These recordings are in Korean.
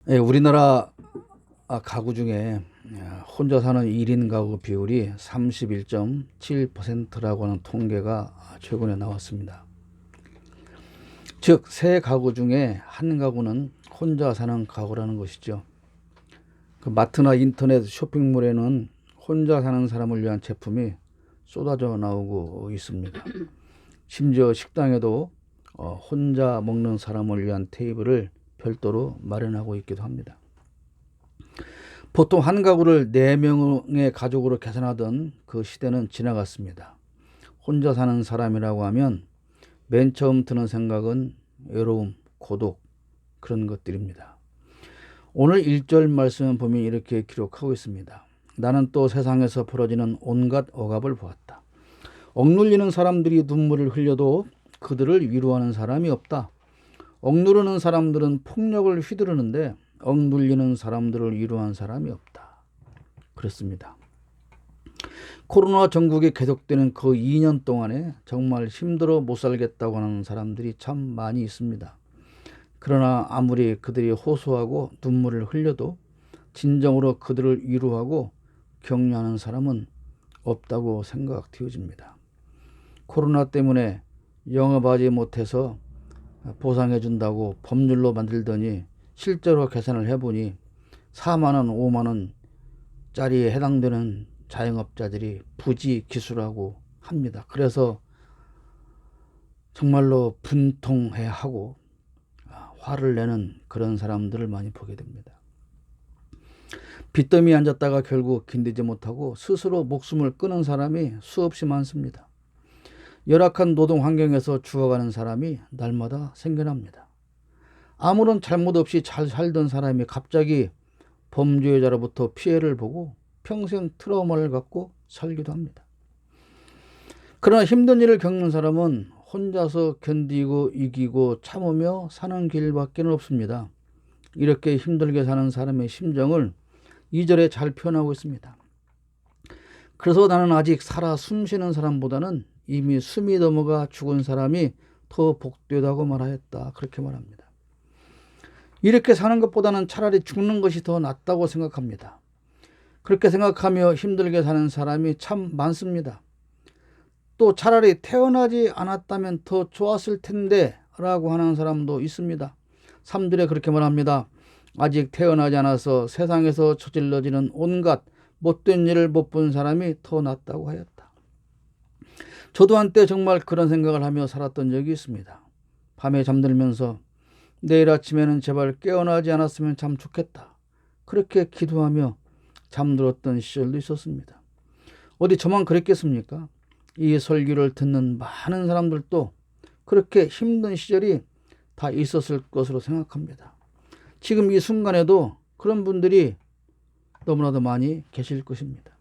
예, 우리나라 가구 중에 혼자 사는 1인 가구 비율이 31.7%라고 하는 통계가 최근에 나왔습니다. 즉, 세 가구 중에 한 가구는 혼자 사는 가구라는 것이죠. 그 마트나 인터넷 쇼핑몰에는 혼자 사는 사람을 위한 제품이 쏟아져 나오고 있습니다. 심지어 식당에도 혼자 먹는 사람을 위한 테이블을 별도로 마련하고 있기도 합니다. 보통 한 가구를 4명의 가족으로 계산하던 그 시대는 지나갔습니다. 혼자 사는 사람이라고 하면 맨 처음 드는 생각은 외로움, 고독, 그런 것들입니다. 오늘 1절 말씀을 보면 이렇게 기록하고 있습니다. 나는 또 세상에서 벌어지는 온갖 억압을 보았다. 억눌리는 사람들이 눈물을 흘려도 그들을 위로하는 사람이 없다. 억누르는 사람들은 폭력을 휘두르는데 억눌리는 사람들을 위로한 사람이 없다. 그렇습니다. 코로나 전국에 계속되는 그 2년 동안에 정말 힘들어 못 살겠다고 하는 사람들이 참 많이 있습니다. 그러나 아무리 그들이 호소하고 눈물을 흘려도 진정으로 그들을 위로하고 격려하는 사람은 없다고 생각되어집니다. 코로나 때문에 영업하지 못해서 보상해 준다고 법률로 만들더니 실제로 계산을 해보니 4만 원, 5만 원짜리에 해당되는 자영업자들이 부지 기수라고 합니다. 그래서 정말로 분통해 하고 화를 내는 그런 사람들을 많이 보게 됩니다. 빚더미에 앉았다가 결국 견디지 못하고 스스로 목숨을 끊은 사람이 수없이 많습니다. 열악한 노동 환경에서 죽어가는 사람이 날마다 생겨납니다. 아무런 잘못 없이 잘 살던 사람이 갑자기 범죄자로부터 피해를 보고 평생 트라우마를 갖고 살기도 합니다. 그러나 힘든 일을 겪는 사람은 혼자서 견디고 이기고 참으며 사는 길밖에 없습니다. 이렇게 힘들게 사는 사람의 심정을 2절에 잘 표현하고 있습니다. 그래서 나는 아직 살아 숨쉬는 사람보다는 이미 숨이 넘어가 죽은 사람이 더 복되다고 말하였다. 그렇게 말합니다. 이렇게 사는 것보다는 차라리 죽는 것이 더 낫다고 생각합니다. 그렇게 생각하며 힘들게 사는 사람이 참 많습니다. 또 차라리 태어나지 않았다면 더 좋았을 텐데 라고 하는 사람도 있습니다. 3절에 그렇게 말합니다. 아직 태어나지 않아서 세상에서 저질러지는 온갖 못된 일을 못 본 사람이 더 낫다고 하였다. 저도 한때 정말 그런 생각을 하며 살았던 적이 있습니다. 밤에 잠들면서 내일 아침에는 제발 깨어나지 않았으면 참 좋겠다. 그렇게 기도하며 잠들었던 시절도 있었습니다. 어디 저만 그랬겠습니까? 이 설교를 듣는 많은 사람들도 그렇게 힘든 시절이 다 있었을 것으로 생각합니다. 지금 이 순간에도 그런 분들이 너무나도 많이 계실 것입니다.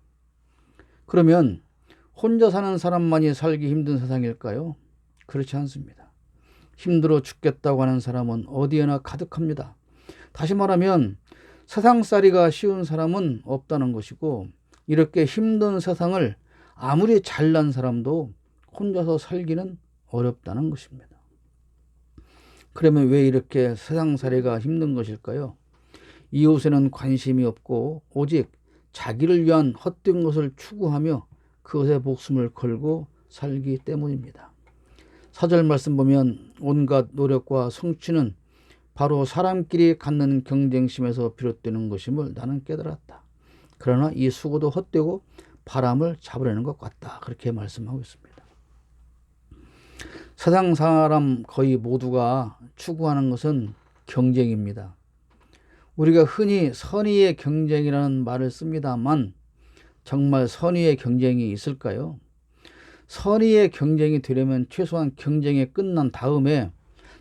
그러면 혼자 사는 사람만이 살기 힘든 세상일까요? 그렇지 않습니다. 힘들어 죽겠다고 하는 사람은 어디에나 가득합니다. 다시 말하면 세상살이가 쉬운 사람은 없다는 것이고, 이렇게 힘든 세상을 아무리 잘난 사람도 혼자서 살기는 어렵다는 것입니다. 그러면 왜 이렇게 세상살이가 힘든 것일까요? 이웃에는 관심이 없고 오직 자기를 위한 헛된 것을 추구하며 그것에 목숨을 걸고 살기 때문입니다. 4절 말씀 보면 온갖 노력과 성취는 바로 사람끼리 갖는 경쟁심에서 비롯되는 것임을 나는 깨달았다. 그러나 이 수고도 헛되고 바람을 잡으려는 것 같다. 그렇게 말씀하고 있습니다. 세상 사람 거의 모두가 추구하는 것은 경쟁입니다. 우리가 흔히 선의의 경쟁이라는 말을 씁니다만 정말 선의의 경쟁이 있을까요? 선의의 경쟁이 되려면 최소한 경쟁이 끝난 다음에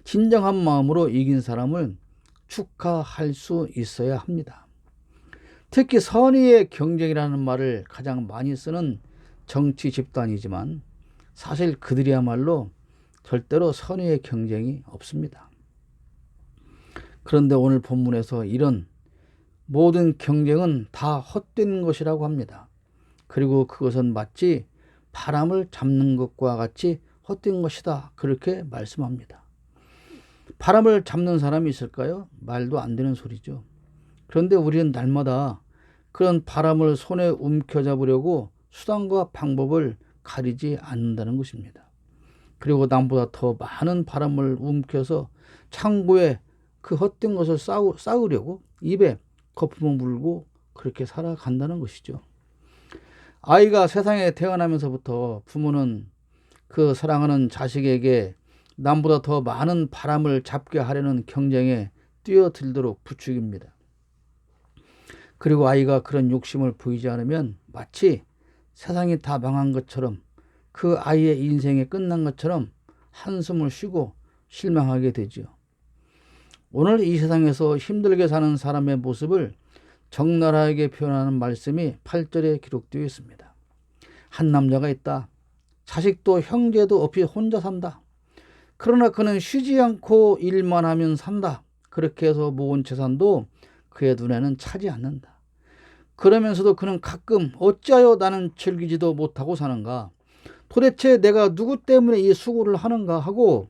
진정한 마음으로 이긴 사람을 축하할 수 있어야 합니다. 특히 선의의 경쟁이라는 말을 가장 많이 쓰는 정치 집단이지만 사실 그들이야말로 절대로 선의의 경쟁이 없습니다. 그런데 오늘 본문에서 이런 모든 경쟁은 다 헛된 것이라고 합니다. 그리고 그것은 마치 바람을 잡는 것과 같이 헛된 것이다. 그렇게 말씀합니다. 바람을 잡는 사람이 있을까요? 말도 안 되는 소리죠. 그런데 우리는 날마다 그런 바람을 손에 움켜잡으려고 수단과 방법을 가리지 않는다는 것입니다. 그리고 남보다 더 많은 바람을 움켜서 창고에 그 헛된 것을 쌓으려고 입에 거품을 물고 그렇게 살아간다는 것이죠. 아이가 세상에 태어나면서부터 부모는 그 사랑하는 자식에게 남보다 더 많은 바람을 잡게 하려는 경쟁에 뛰어들도록 부추깁니다. 그리고 아이가 그런 욕심을 보이지 않으면 마치 세상이 다 망한 것처럼, 그 아이의 인생이 끝난 것처럼 한숨을 쉬고 실망하게 되죠. 오늘 이 세상에서 힘들게 사는 사람의 모습을 적나라하게 표현하는 말씀이 8절에 기록되어 있습니다. 한 남자가 있다. 자식도 형제도 없이 혼자 산다. 그러나 그는 쉬지 않고 일만 하면 산다. 그렇게 해서 모은 재산도 그의 눈에는 차지 않는다. 그러면서도 그는 가끔 어찌하여 나는 즐기지도 못하고 사는가? 도대체 내가 누구 때문에 이 수고를 하는가 하고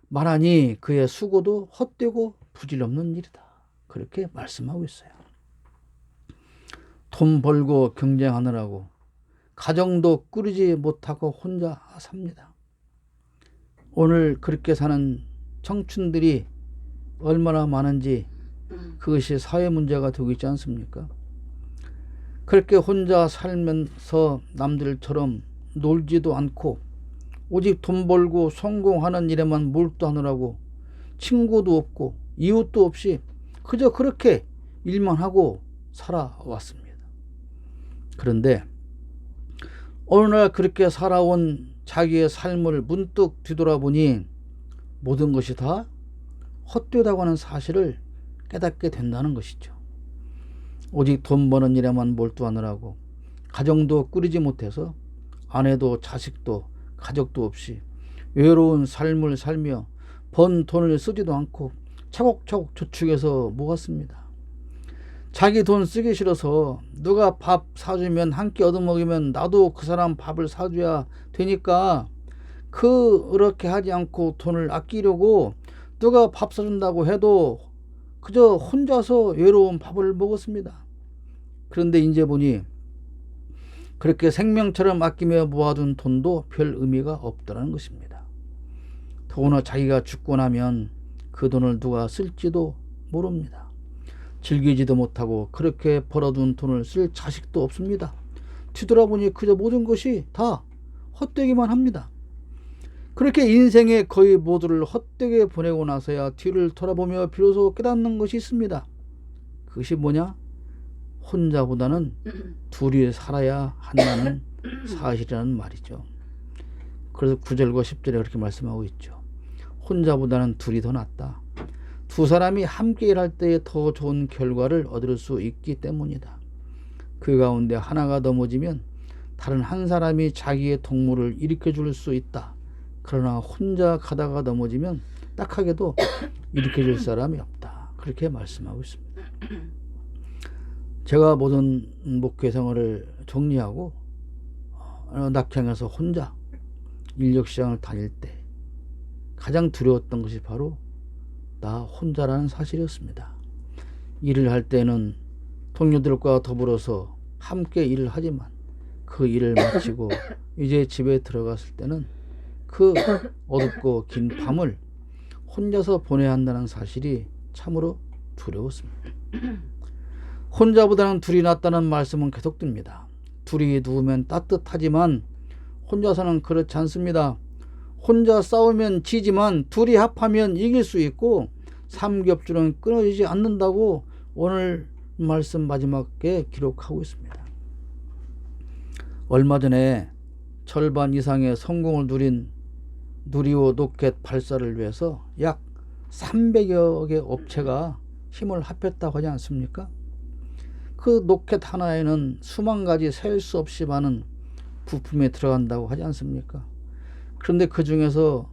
말하니 그의 수고도 헛되고 부질없는 일이다. 그렇게 말씀하고 있어요. 돈 벌고 경쟁하느라고 가정도 꾸리지 못하고 혼자 삽니다. 오늘 그렇게 사는 청춘들이 얼마나 많은지 그것이 사회 문제가 되고 있지 않습니까? 그렇게 혼자 살면서 남들처럼 놀지도 않고 오직 돈 벌고 성공하는 일에만 몰두하느라고 친구도 없고 이웃도 없이 그저 그렇게 일만 하고 살아왔습니다. 그런데 어느 날 그렇게 살아온 자기의 삶을 문득 뒤돌아보니 모든 것이 다 헛되다고 하는 사실을 깨닫게 된다는 것이죠. 오직 돈 버는 일에만 몰두하느라고 가정도 꾸리지 못해서 아내도 자식도 가족도 없이 외로운 삶을 살며 번 돈을 쓰지도 않고 차곡차곡 저축해서 모았습니다. 자기 돈 쓰기 싫어서 누가 밥 사주면 한 끼 얻어먹으면 나도 그 사람 밥을 사줘야 되니까 그렇게 하지 않고 돈을 아끼려고 누가 밥 사준다고 해도 그저 혼자서 외로운 밥을 먹었습니다. 그런데 이제 보니 그렇게 생명처럼 아끼며 모아둔 돈도 별 의미가 없다는 것입니다. 더구나 자기가 죽고 나면 그 돈을 누가 쓸지도 모릅니다. 즐기지도 못하고 그렇게 벌어둔 돈을 쓸 자식도 없습니다. 뒤돌아보니 그저 모든 것이 다 헛되기만 합니다. 그렇게 인생의 거의 모두를 헛되게 보내고 나서야 뒤를 돌아보며 비로소 깨닫는 것이 있습니다. 그것이 뭐냐? 혼자보다는 둘이 살아야 한다는 사실이라는 말이죠. 그래서 9절과 10절에 그렇게 말씀하고 있죠. 혼자보다는 둘이 더 낫다. 두 사람이 함께 일할 때에 더 좋은 결과를 얻을 수 있기 때문이다. 그 가운데 하나가 넘어지면 다른 한 사람이 자기의 동무를 일으켜줄 수 있다. 그러나 혼자 가다가 넘어지면 딱하게도 일으켜줄 사람이 없다. 그렇게 말씀하고 있습니다. 제가 모든 목회 생활을 정리하고 낙향에서 혼자 인력시장을 다닐 때 가장 두려웠던 것이 바로 나 혼자라는 사실이었습니다. 일을 할 때는 동료들과 더불어서 함께 일을 하지만 그 일을 마치고 이제 집에 들어갔을 때는 그 어둡고 긴 밤을 혼자서 보내야 한다는 사실이 참으로 두려웠습니다. 혼자보다는 둘이 낫다는 말씀은 계속됩니다. 둘이 누우면 따뜻하지만 혼자서는 그렇지 않습니다. 혼자 싸우면 지지만 둘이 합하면 이길 수 있고 삼겹줄은 끊어지지 않는다고 오늘 말씀 마지막에 기록하고 있습니다. 얼마 전에 절반 이상의 성공을 누린 누리호 로켓 발사를 위해서 약 300여 개 업체가 힘을 합했다고 하지 않습니까? 그 로켓 하나에는 수만 가지 셀 수 없이 많은 부품이 들어간다고 하지 않습니까? 그런데 그 중에서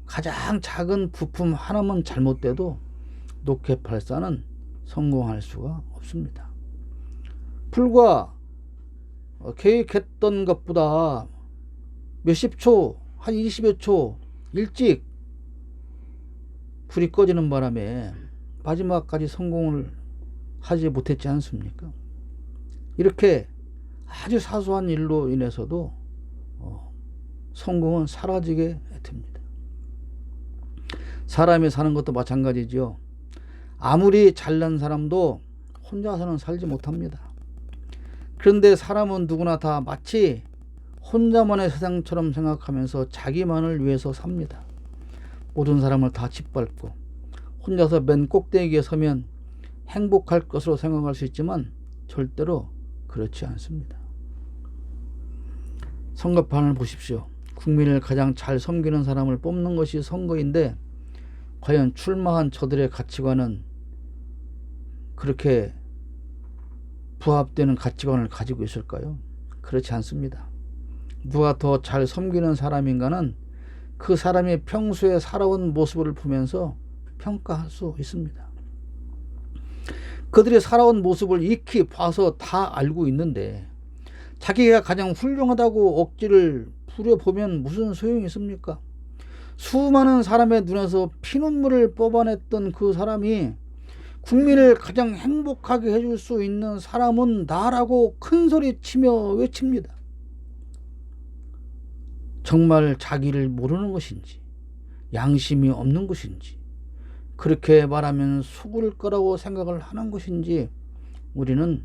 가장 작은 부품 하나만 잘못돼도 로켓 발사는 성공할 수가 없습니다. 불과 계획했던 것보다 몇십 초, 한 20여 초 일찍 불이 꺼지는 바람에 마지막까지 성공을 하지 못했지 않습니까? 이렇게 아주 사소한 일로 인해서도 성공은 사라지게 됩니다. 사람이 사는 것도 마찬가지죠. 아무리 잘난 사람도 혼자서는 살지 못합니다. 그런데 사람은 누구나 다 마치 혼자만의 세상처럼 생각하면서 자기만을 위해서 삽니다. 모든 사람을 다 짓밟고 혼자서 맨 꼭대기에 서면 행복할 것으로 생각할 수 있지만 절대로 그렇지 않습니다. 선거판을 보십시오. 국민을 가장 잘 섬기는 사람을 뽑는 것이 선거인데 과연 출마한 저들의 가치관은 그렇게 부합되는 가치관을 가지고 있을까요? 그렇지 않습니다. 누가 더 잘 섬기는 사람인가는 그 사람이 평소에 살아온 모습을 보면서 평가할 수 있습니다. 그들이 살아온 모습을 익히 봐서 다 알고 있는데 자기가 가장 훌륭하다고 억지를 부려보면 무슨 소용이 있습니까? 수많은 사람의 눈에서 피눈물을 뽑아냈던 그 사람이 국민을 가장 행복하게 해줄 수 있는 사람은 나라고 큰소리치며 외칩니다. 정말 자기를 모르는 것인지 양심이 없는 것인지 그렇게 말하면 속을 거라고 생각을 하는 것인지 우리는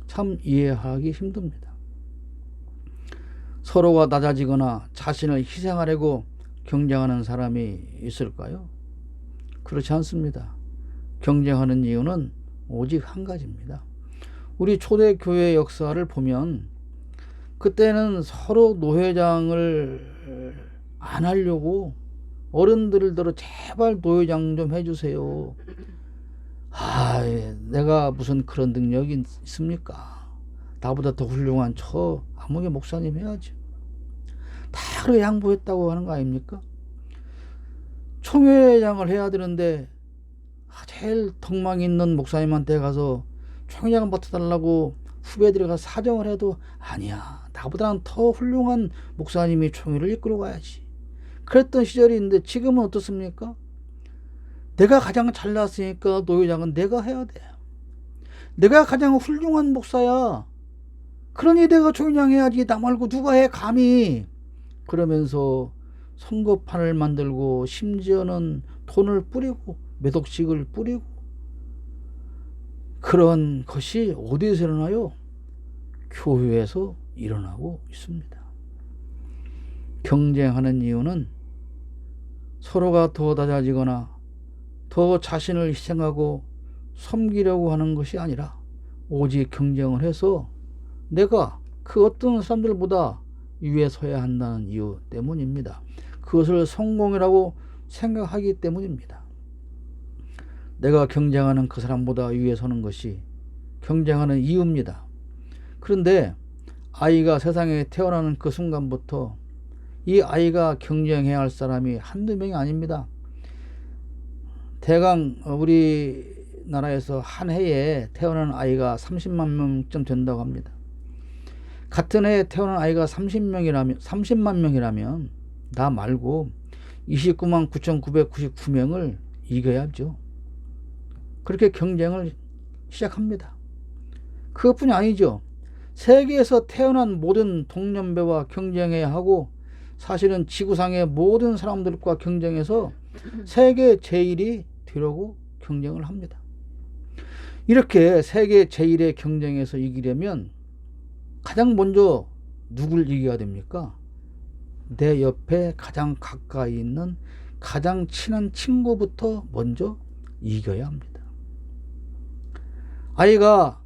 참 이해하기 힘듭니다. 서로가 낮아지거나 자신을 희생하려고 경쟁하는 사람이 있을까요? 그렇지 않습니다. 경쟁하는 이유는 오직 한 가지입니다. 우리 초대교회 역사를 보면 그때는 서로 노회장을 안 하려고 어른들을 들어 제발 노회장 좀 해주세요. 내가 무슨 그런 능력이 있습니까? 나보다 더 훌륭한 저 아무개 목사님 해야죠. 다 그렇게 양보했다고 하는 거 아닙니까? 총회장을 해야 되는데 제일 덕망 있는 목사님한테 가서 총회장을 맡아달라고 후배들이 가서 사정을 해도 아니야, 나보다는 더 훌륭한 목사님이 총회를 이끌어 가야지. 그랬던 시절이 있는데 지금은 어떻습니까? 내가 가장 잘났으니까 노회장은 내가 해야 돼. 내가 가장 훌륭한 목사야. 그러니 내가 총회장 해야지. 나 말고 누가 해 감히. 그러면서 선거판을 만들고 심지어는 돈을 뿌리고 몇 억씩을 뿌리고 그런 것이 어디에서 일어나요? 교회에서 일어나고 있습니다. 경쟁하는 이유는 서로가 더 낮아지거나 더 자신을 희생하고 섬기려고 하는 것이 아니라 오직 경쟁을 해서 내가 그 어떤 사람들보다 위에 서야 한다는 이유 때문입니다. 그것을 성공이라고 생각하기 때문입니다. 내가 경쟁하는 그 사람보다 위에 서는 것이 경쟁하는 이유입니다. 그런데 아이가 세상에 태어나는 그 순간부터 이 아이가 경쟁해야 할 사람이 한두 명이 아닙니다. 대강 우리나라에서 한 해에 태어나는 아이가 30만 명쯤 된다고 합니다. 같은 해에 태어난 아이가 30만 명이라면 나 말고 29만 9,999명을 이겨야죠. 그렇게 경쟁을 시작합니다. 그것뿐이 아니죠. 세계에서 태어난 모든 동년배와 경쟁해야 하고 사실은 지구상의 모든 사람들과 경쟁해서 세계 제일이 되려고 경쟁을 합니다. 이렇게 세계 제일의 경쟁에서 이기려면 가장 먼저 누굴 이겨야 됩니까? 내 옆에 가장 가까이 있는 가장 친한 친구부터 먼저 이겨야 합니다. 아이가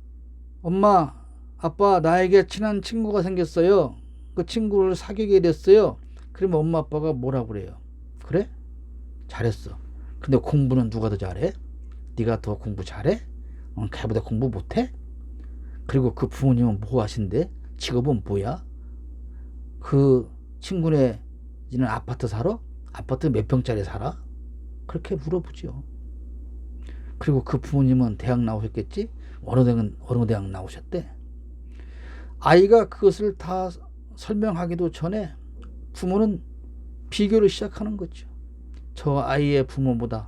엄마, 아빠 나에게 친한 친구가 생겼어요. 그 친구를 사귀게 됐어요. 그러면 엄마 아빠가 뭐라고 그래요? 그래? 잘했어. 근데 공부는 누가 더 잘해? 네가 더 공부 잘해? 걔보다 공부 못해? 그리고 그 부모님은 뭐 하신대? 직업은 뭐야? 그 친구네는 아파트 살아? 아파트 몇 평짜리 살아? 그렇게 물어보죠. 그리고 그 부모님은 대학 나오셨겠지? 어느 대학 나오셨대? 아이가 그것을 다 설명하기도 전에 부모는 비교를 시작하는 거죠. 저 아이의 부모보다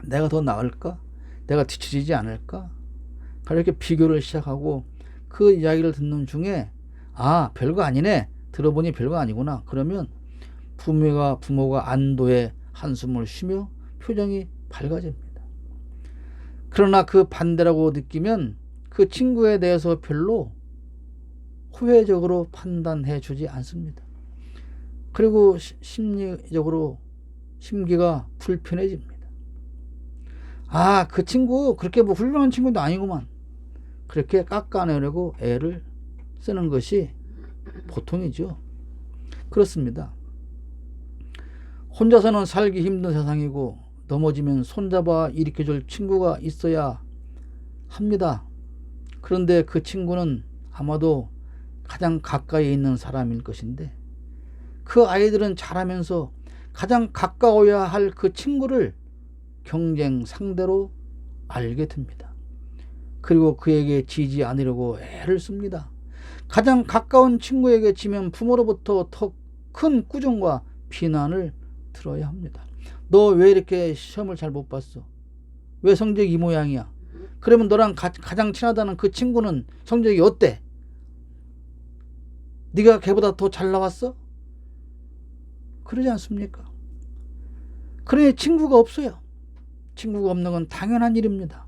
내가 더 나을까? 내가 뒤처지지 않을까? 이렇게 비교를 시작하고 그 이야기를 듣는 중에 아, 별거 아니네. 들어보니 별거 아니구나. 그러면 부모가 안도의 한숨을 쉬며 표정이 밝아집니다. 그러나 그 반대라고 느끼면 그 친구에 대해서 별로 후회적으로 판단해 주지 않습니다. 그리고 심리적으로 심기가 불편해집니다. 아, 그 친구 그렇게 뭐 훌륭한 친구도 아니구만. 그렇게 깎아내려고 애를 쓰는 것이 보통이죠. 그렇습니다. 혼자서는 살기 힘든 세상이고 넘어지면 손잡아 일으켜줄 친구가 있어야 합니다. 그런데 그 친구는 아마도 가장 가까이 있는 사람일 것인데 그 아이들은 자라면서 가장 가까워야 할 그 친구를 경쟁 상대로 알게 됩니다. 그리고 그에게 지지 않으려고 애를 씁니다. 가장 가까운 친구에게 지면 부모로부터 더 큰 꾸중과 비난을 들어야 합니다. 너 왜 이렇게 시험을 잘 못 봤어? 왜 성적이 이 모양이야? 그러면 너랑 가장 친하다는 그 친구는 성적이 어때? 네가 걔보다 더 잘 나왔어? 그러지 않습니까? 그러니 친구가 없어요. 친구가 없는 건 당연한 일입니다.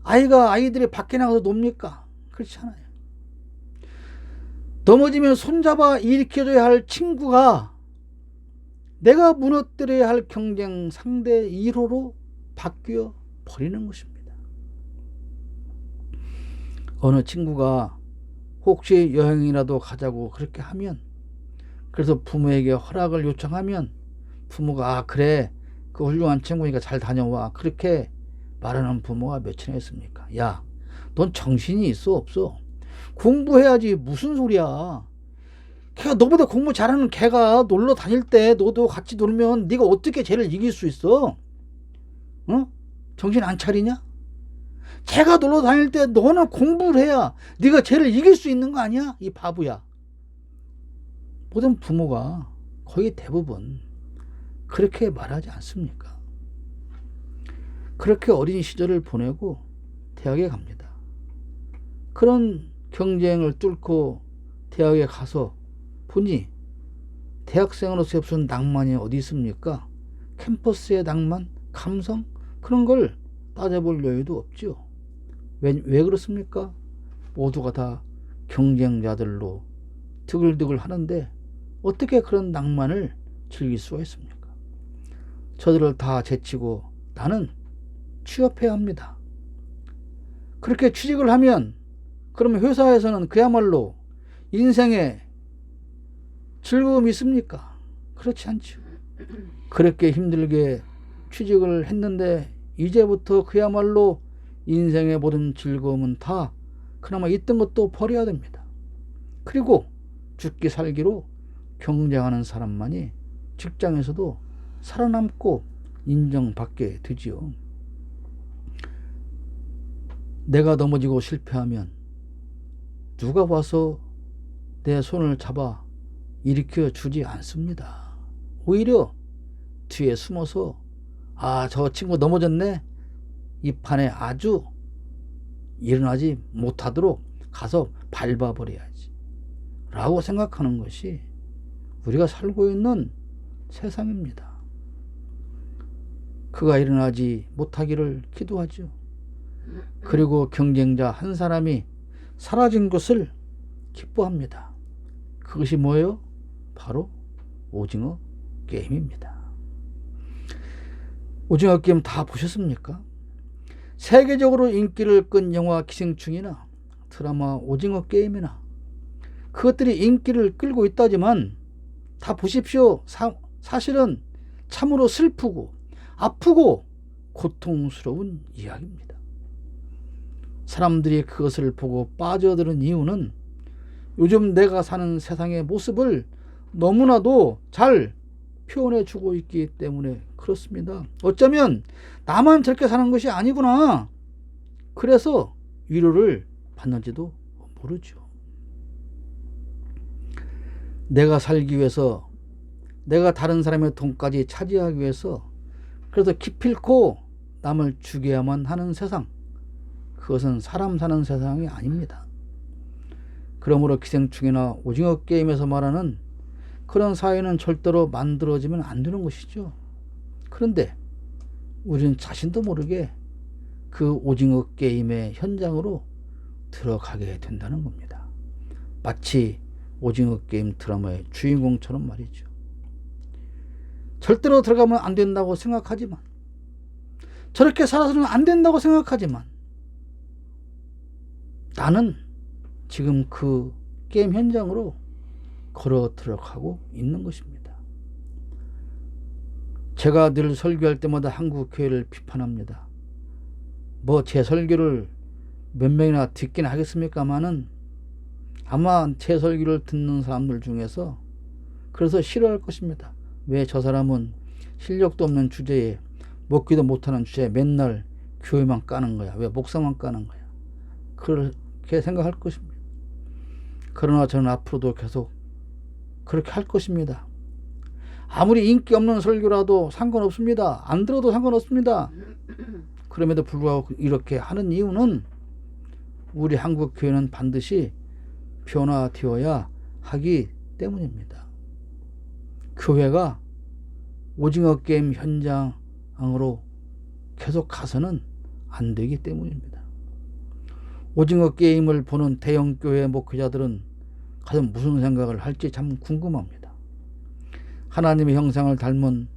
아이들이 밖에 나가서 놉니까? 그렇지 않아요. 넘어지면 손잡아 일으켜줘야 할 친구가 내가 무너뜨려야 할 경쟁 상대 1호로 바뀌어 버리는 것입니다. 어느 친구가 혹시 여행이라도 가자고 그렇게 하면, 그래서 부모에게 허락을 요청하면 부모가 아, 그래, 그 훌륭한 친구니까 잘 다녀와, 그렇게 말하는 부모가 몇이나 있습니까? 야, 넌 정신이 있어 없어? 공부해야지. 무슨 소리야. 걔가 너보다 공부 잘하는 걔가 놀러 다닐 때 너도 같이 놀면 네가 어떻게 쟤를 이길 수 있어? 어? 정신 안 차리냐? 걔가 놀러 다닐 때 너는 공부를 해야 네가 쟤를 이길 수 있는 거 아니야? 이 바보야. 모든 부모가 거의 대부분 그렇게 말하지 않습니까? 그렇게 어린 시절을 보내고 대학에 갑니다. 그런 경쟁을 뚫고 대학에 가서 보니 대학생으로서의 무슨 낭만이 어디 있습니까? 캠퍼스의 낭만, 감성, 그런 걸 따져볼 여유도 없죠. 왜 그렇습니까? 모두가 다 경쟁자들로 드글드글 하는데 어떻게 그런 낭만을 즐길 수가 있습니까? 저들을 다 제치고 나는 취업해야 합니다. 그렇게 취직을 하면 그러면 회사에서는 그야말로 인생에 즐거움이 있습니까? 그렇지 않죠. 그렇게 힘들게 취직을 했는데 이제부터 그야말로 인생의 모든 즐거움은 다 그나마 있던 것도 버려야 됩니다. 그리고 죽기 살기로 경쟁하는 사람만이 직장에서도 살아남고 인정받게 되지요. 내가 넘어지고 실패하면 누가 와서 내 손을 잡아 일으켜 주지 않습니다. 오히려 뒤에 숨어서 아, 저 친구 넘어졌네. 이 판에 아주 일어나지 못하도록 가서 밟아버려야지 라고 생각하는 것이 우리가 살고 있는 세상입니다. 그가 일어나지 못하기를 기도하죠. 그리고 경쟁자 한 사람이 사라진 것을 기뻐합니다. 그것이 뭐예요? 바로 오징어 게임입니다. 오징어 게임 다 보셨습니까? 세계적으로 인기를 끈 영화 기생충이나 드라마 오징어 게임이나 그것들이 인기를 끌고 있다지만 다 보십시오. 사실은 참으로 슬프고 아프고 고통스러운 이야기입니다. 사람들이 그것을 보고 빠져드는 이유는 요즘 내가 사는 세상의 모습을 너무나도 잘 표현해 주고 있기 때문에 그렇습니다. 어쩌면 나만 저렇게 사는 것이 아니구나. 그래서 위로를 받는지도 모르죠. 내가 살기 위해서, 내가 다른 사람의 돈까지 차지하기 위해서 그래서 기필코 남을 죽여야만 하는 세상, 그것은 사람 사는 세상이 아닙니다. 그러므로 기생충이나 오징어 게임에서 말하는 그런 사회는 절대로 만들어지면 안 되는 것이죠. 그런데 우리는 자신도 모르게 그 오징어 게임의 현장으로 들어가게 된다는 겁니다. 마치 오징어 게임 드라마의 주인공처럼 말이죠. 절대로 들어가면 안 된다고 생각하지만, 저렇게 살아서는 안 된다고 생각하지만, 나는 지금 그 게임 현장으로 걸어 들어가고 있는 것입니다. 제가 늘 설교할 때마다 한국 교회를 비판합니다. 뭐 제 설교를 몇 명이나 듣긴 하겠습니까마는 아마 제 설교를 듣는 사람들 중에서 그래서 싫어할 것입니다. 왜 저 사람은 실력도 없는 주제에, 먹기도 못하는 주제에 맨날 교회만 까는 거야, 왜 목사만 까는 거야, 그렇게 생각할 것입니다. 그러나 저는 앞으로도 계속 그렇게 할 것입니다. 아무리 인기 없는 설교라도 상관없습니다. 안 들어도 상관없습니다. 그럼에도 불구하고 이렇게 하는 이유는 우리 한국 교회는 반드시 변화되어야 하기 때문입니다. 교회가 오징어 게임 현장으로 계속 가서는 안 되기 때문입니다. 오징어 게임을 보는 대형 교회 목회자들은 과연 무슨 생각을 할지 참 궁금합니다. 하나님의 형상을 닮은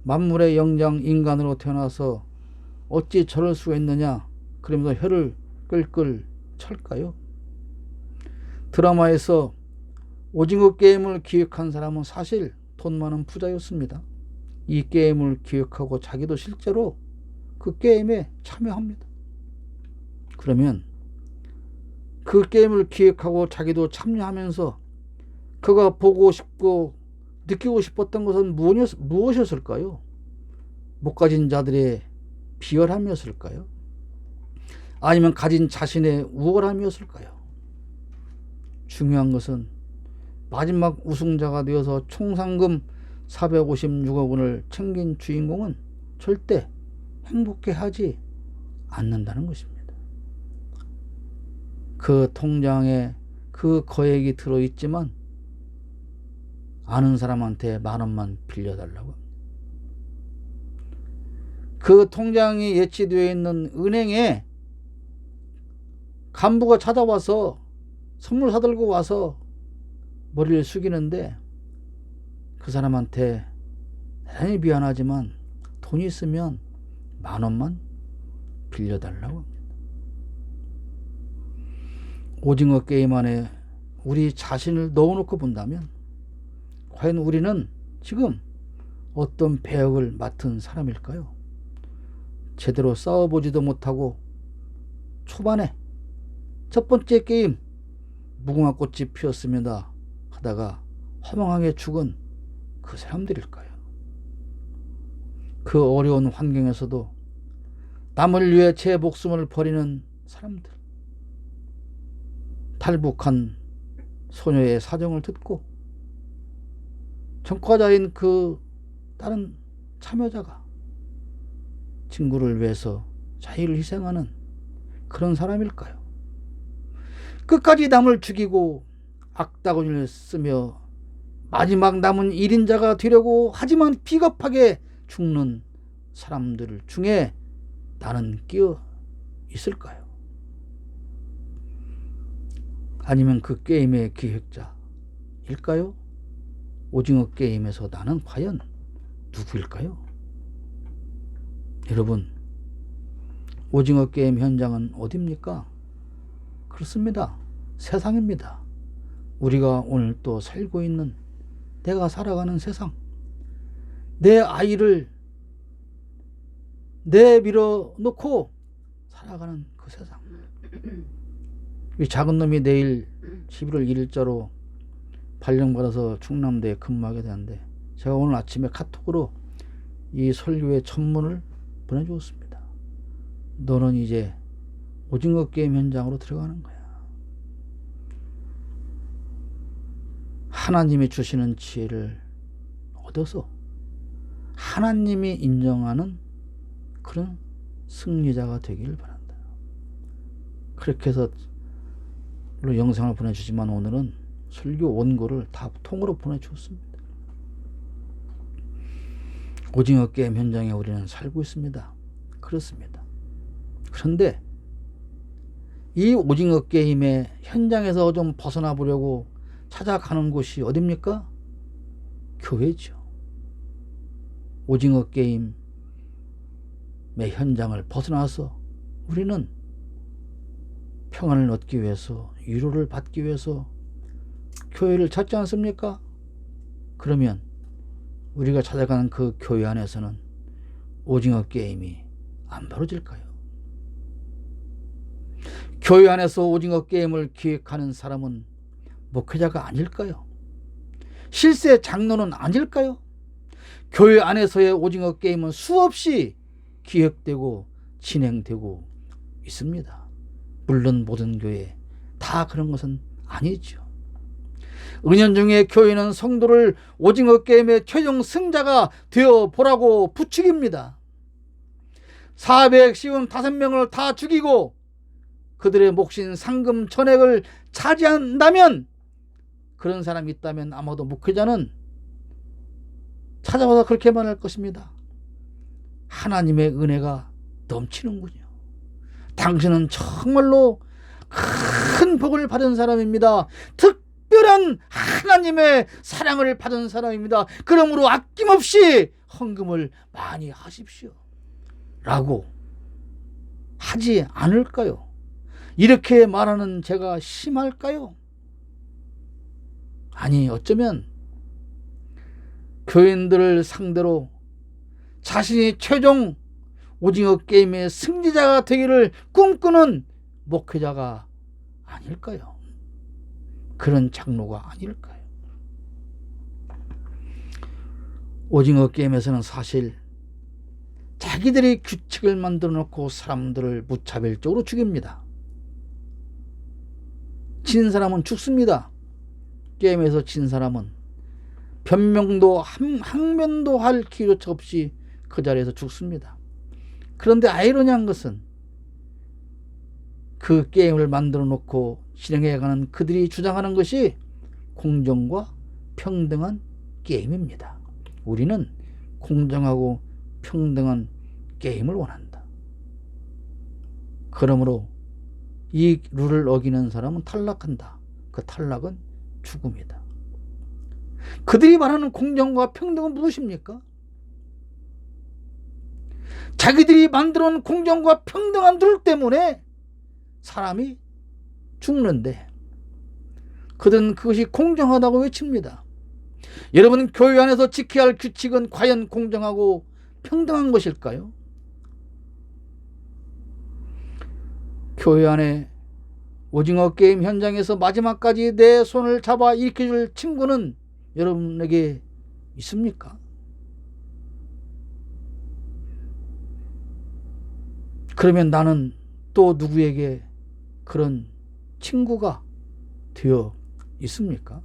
만물의 영장 인간으로 태어나서 어찌 저럴 수가 있느냐, 그러면서 혀를 끌끌 찰까요? 드라마에서 오징어 게임을 기획한 사람은 사실 돈 많은 부자였습니다. 이 게임을 기획하고 자기도 실제로 그 게임에 참여합니다. 그러면 그 게임을 기획하고 자기도 참여하면서 그가 보고 싶고 느끼고 싶었던 것은 무엇이었을까요? 못 가진 자들의 비열함이었을까요? 아니면 가진 자신의 우월함이었을까요? 중요한 것은 마지막 우승자가 되어서 총 상금 456억 원을 챙긴 주인공은 절대 행복해하지 않는다는 것입니다. 그 통장에 그 거액이 들어있지만 아는 사람한테 10,000원만 빌려달라고 합니다. 그 통장이 예치되어 있는 은행에 간부가 찾아와서 선물 사들고 와서 머리를 숙이는데 그 사람한테 대단히 미안하지만 돈이 있으면 10,000원만 빌려달라고 합니다. 오징어 게임 안에 우리 자신을 넣어놓고 본다면 과연 우리는 지금 어떤 배역을 맡은 사람일까요? 제대로 싸워보지도 못하고 초반에 첫 번째 게임 무궁화꽃이 피었습니다 하다가 허망하게 죽은 그 사람들일까요? 그 어려운 환경에서도 남을 위해 제 목숨을 버리는 사람들, 탈북한 소녀의 사정을 듣고 전과자인 그 다른 참여자가 친구를 위해서 자기를 희생하는 그런 사람일까요? 끝까지 남을 죽이고 악다구니를 쓰며 마지막 남은 1인자가 되려고 하지만 비겁하게 죽는 사람들 중에 나는 끼어 있을까요? 아니면 그 게임의 기획자일까요? 오징어 게임에서 나는 과연 누구일까요? 여러분, 오징어 게임 현장은 어디입니까? 그렇습니다. 세상입니다. 우리가 오늘 또 살고 있는, 내가 살아가는 세상, 내 아이를 내밀어 놓고 살아가는 그 세상. 이 작은 놈이 내일 11월 1일자로 발령받아서 충남대에 근무하게 되는데 제가 오늘 아침에 카톡으로 이 설교의 천문을 보내주었습니다. 너는 이제 오징어 게임 현장으로 들어가는 거야. 하나님이 주시는 지혜를 얻어서 하나님이 인정하는 그런 승리자가 되기를 바란다. 그렇게 해서 영상을 보내주지만 오늘은 설교 원고를 다 통으로 보내주었습니다. 오징어 게임 현장에 우리는 살고 있습니다. 그렇습니다. 그런데 이 오징어 게임의 현장에서 좀 벗어나 보려고 찾아가는 곳이 어딥니까? 교회죠. 오징어 게임의 현장을 벗어나서 우리는 평안을 얻기 위해서, 위로를 받기 위해서 교회를 찾지 않습니까? 그러면 우리가 찾아가는 그 교회 안에서는 오징어 게임이 안 벌어질까요? 교회 안에서 오징어 게임을 기획하는 사람은 목회자가 아닐까요? 실세 장로는 아닐까요? 교회 안에서의 오징어 게임은 수없이 기획되고 진행되고 있습니다. 물론 모든 교회 다 그런 것은 아니죠. 은연중에 교회는 성도를 오징어 게임의 최종 승자가 되어 보라고 부추깁니다. 455명을 다 죽이고 그들의 몫인 상금 전액을 차지한다면, 그런 사람이 있다면 아마도 목회자는 찾아와서 그렇게 말할 것입니다. 하나님의 은혜가 넘치는군요. 당신은 정말로 큰 복을 받은 사람입니다. 특별한 하나님의 사랑을 받은 사람입니다. 그러므로 아낌없이 헌금을 많이 하십시오 라고 하지 않을까요? 이렇게 말하는 제가 심할까요? 아니, 어쩌면 교인들을 상대로 자신이 최종 오징어 게임의 승리자가 되기를 꿈꾸는 목회자가 아닐까요? 그런 장로가 아닐까요? 오징어 게임에서는 사실 자기들이 규칙을 만들어 놓고 사람들을 무차별적으로 죽입니다. 진 사람은 죽습니다. 게임에서 진 사람은 변명도 항변도 할 기회조차 없이 그 자리에서 죽습니다. 그런데 아이러니한 것은 그 게임을 만들어 놓고 진행해가는 그들이 주장하는 것이 공정과 평등한 게임입니다. 우리는 공정하고 평등한 게임을 원한다. 그러므로 이 룰을 어기는 사람은 탈락한다. 그 탈락은 죽음이다. 그들이 말하는 공정과 평등은 무엇입니까? 자기들이 만들어 놓은 공정과 평등한 룰 때문에 사람이 죽는데 그들은 그것이 공정하다고 외칩니다. 여러분, 교회 안에서 지켜야 할 규칙은 과연 공정하고 평등한 것일까요? 교회 안에 오징어 게임 현장에서 마지막까지 내 손을 잡아 일으켜줄 친구는 여러분에게 있습니까? 그러면 나는 또 누구에게 그런 친구가 되어 있습니까?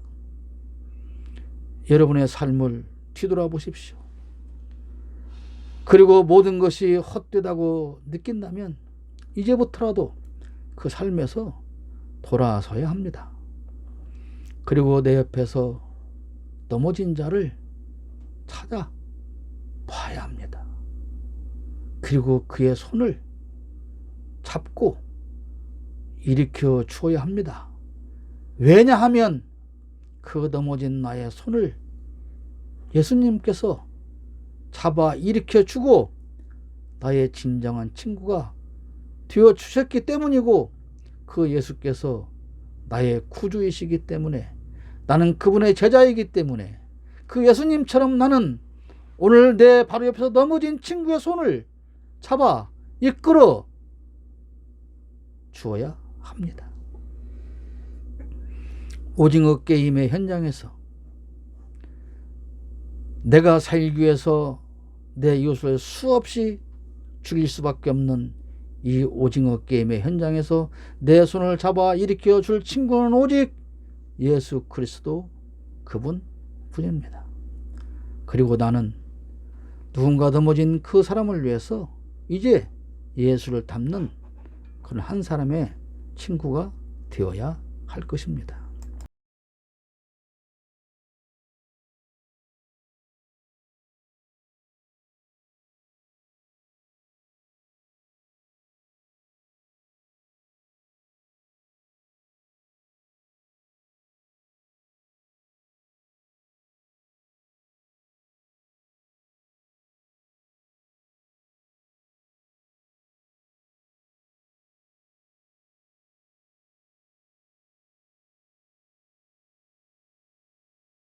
여러분의 삶을 뒤돌아보십시오. 그리고 모든 것이 헛되다고 느낀다면 이제부터라도 그 삶에서 돌아서야 합니다. 그리고 내 옆에서 넘어진 자를 찾아 봐야 합니다. 그리고 그의 손을 잡고 일으켜 주어야 합니다. 왜냐하면 그 넘어진 나의 손을 예수님께서 잡아 일으켜 주고 나의 진정한 친구가 되어 주셨기 때문이고, 그 예수께서 나의 구주이시기 때문에, 나는 그분의 제자이기 때문에, 그 예수님처럼 나는 오늘 내 바로 옆에서 넘어진 친구의 손을 잡아 이끌어 주어야 합니다. 오징어 게임의 현장에서 내가 살기 위해서 내 이웃을 수없이 죽일 수밖에 없는 이 오징어 게임의 현장에서 내 손을 잡아 일으켜 줄 친구는 오직 예수 그리스도 그분뿐입니다. 그리고 나는 누군가 넘어진 그 사람을 위해서 이제 예수를 닮는 그런 한 사람의 친구가 되어야 할 것입니다.